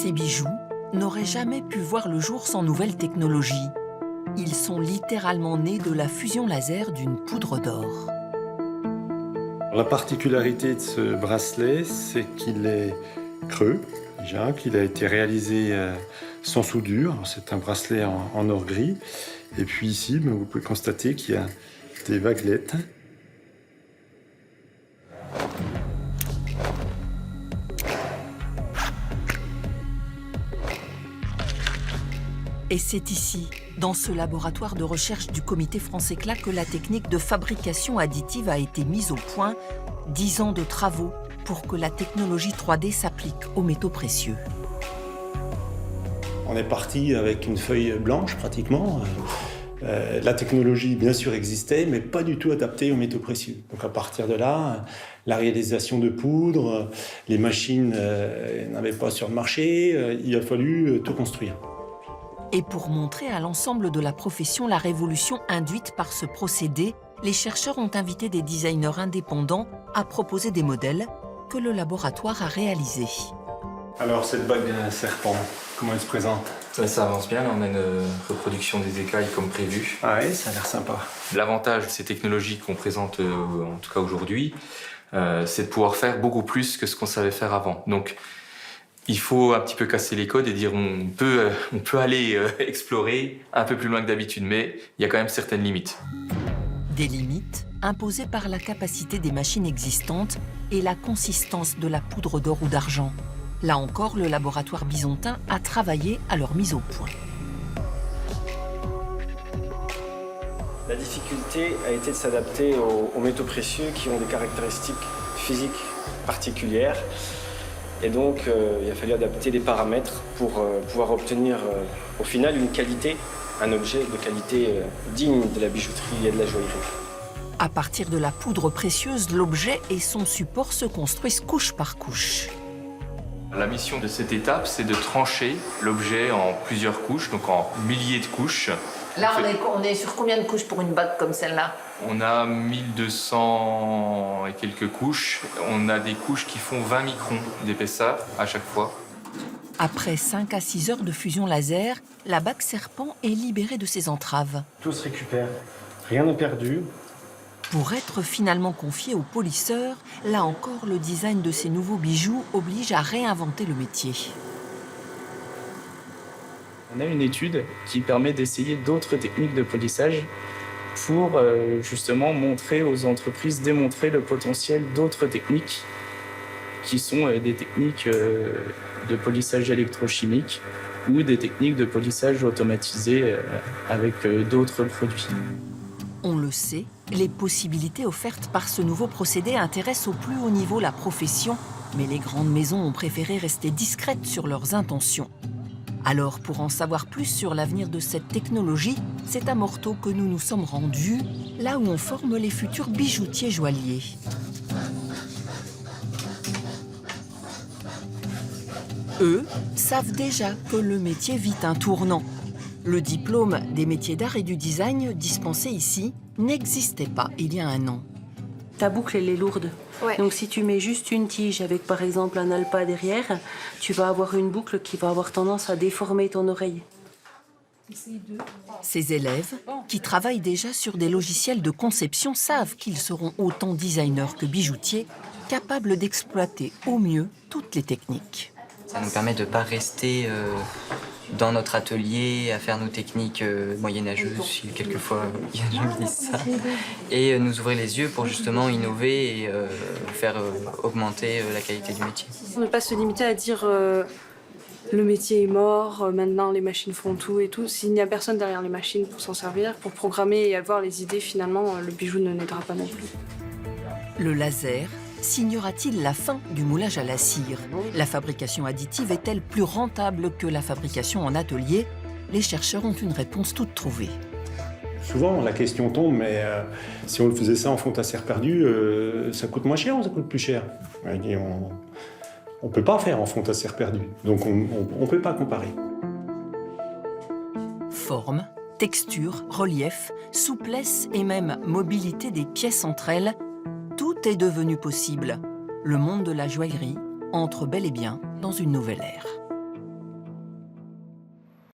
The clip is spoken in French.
Ces bijoux n'auraient jamais pu voir le jour sans nouvelle technologie. Ils sont littéralement nés de la fusion laser d'une poudre d'or. La particularité de ce bracelet, c'est qu'il est creux, déjà, qu'il a été réalisé sans soudure. C'est un bracelet en or gris. Et puis ici, vous pouvez constater qu'il y a des vaguelettes. Et c'est ici, dans ce laboratoire de recherche du comité France-Éclat, que la technique de fabrication additive a été mise au point. 10 ans de travaux pour que la technologie 3D s'applique aux métaux précieux. On est parti avec une feuille blanche, pratiquement. La technologie, bien sûr, existait, mais pas du tout adaptée aux métaux précieux. Donc à partir de là, la réalisation de poudre, les machines n'avaient pas sur le marché, il a fallu tout construire. Et pour montrer à l'ensemble de la profession la révolution induite par ce procédé, les chercheurs ont invité des designers indépendants à proposer des modèles que le laboratoire a réalisés. Alors cette bague serpent, comment elle se présente? Ça avance bien, là on a une reproduction des écailles comme prévu. Ah oui, ça a l'air sympa. L'avantage de ces technologies qu'on présente en tout cas aujourd'hui, c'est de pouvoir faire beaucoup plus que ce qu'on savait faire avant. Donc il faut un petit peu casser les codes et dire on peut aller explorer un peu plus loin que d'habitude, mais il y a quand même certaines limites. Des limites imposées par la capacité des machines existantes et la consistance de la poudre d'or ou d'argent. Là encore, le laboratoire bisontin a travaillé à leur mise au point. La difficulté a été de s'adapter aux métaux précieux qui ont des caractéristiques physiques particulières. Et donc, il a fallu adapter les paramètres pour pouvoir obtenir au final une qualité, un objet de qualité digne de la bijouterie et de la joaillerie. À partir de la poudre précieuse, l'objet et son support se construisent couche par couche. La mission de cette étape, c'est de trancher l'objet en plusieurs couches, donc en milliers de couches. Là, on est sur combien de couches pour une bague comme celle-là? On a 1200 et quelques couches. On a des couches qui font 20 microns d'épaisseur à chaque fois. Après 5 à 6 heures de fusion laser, la bague serpent est libérée de ses entraves. Tout se récupère, rien n'est perdu. Pour être finalement confié aux polisseurs, là encore, le design de ces nouveaux bijoux oblige à réinventer le métier. On a une étude qui permet d'essayer d'autres techniques de polissage pour justement montrer aux entreprises, démontrer le potentiel d'autres techniques qui sont des techniques de polissage électrochimique ou des techniques de polissage automatisé avec d'autres produits. On le sait, les possibilités offertes par ce nouveau procédé intéressent au plus haut niveau la profession, mais les grandes maisons ont préféré rester discrètes sur leurs intentions. Alors, pour en savoir plus sur l'avenir de cette technologie, c'est à Morteau que nous nous sommes rendus, là où on forme les futurs bijoutiers joailliers. Eux savent déjà que le métier vit un tournant. Le diplôme des métiers d'art et du design dispensé ici n'existait pas il y a un an. Ta boucle, elle est lourde. Ouais. Donc si tu mets juste une tige avec par exemple un alpa derrière, tu vas avoir une boucle qui va avoir tendance à déformer ton oreille. Ces élèves, qui travaillent déjà sur des logiciels de conception, savent qu'ils seront autant designers que bijoutiers, capables d'exploiter au mieux toutes les techniques. Ça nous permet de ne pas rester dans notre atelier à faire nos techniques moyenâgeuses, si quelquefois il y a des gens qui disent ça, et nous ouvrir les yeux pour justement innover et faire augmenter la qualité du métier. Ne pas se limiter à dire le métier est mort, maintenant les machines font tout et tout. S'il n'y a personne derrière les machines pour s'en servir, pour programmer et avoir les idées, finalement, le bijou ne n'aidera pas non plus. Le laser signera-t-il la fin du moulage à la cire? La fabrication additive est-elle plus rentable que la fabrication en atelier? Les chercheurs ont une réponse toute trouvée. Souvent, la question tombe, mais si on le faisait ça en fonte à serre perdue, ça coûte moins cher ou ça coûte plus cher? On ne peut pas faire en fonte à serre perdue, donc on ne peut pas comparer. Forme, texture, relief, souplesse et même mobilité des pièces entre elles, tout est devenu possible. Le monde de la joaillerie entre bel et bien dans une nouvelle ère.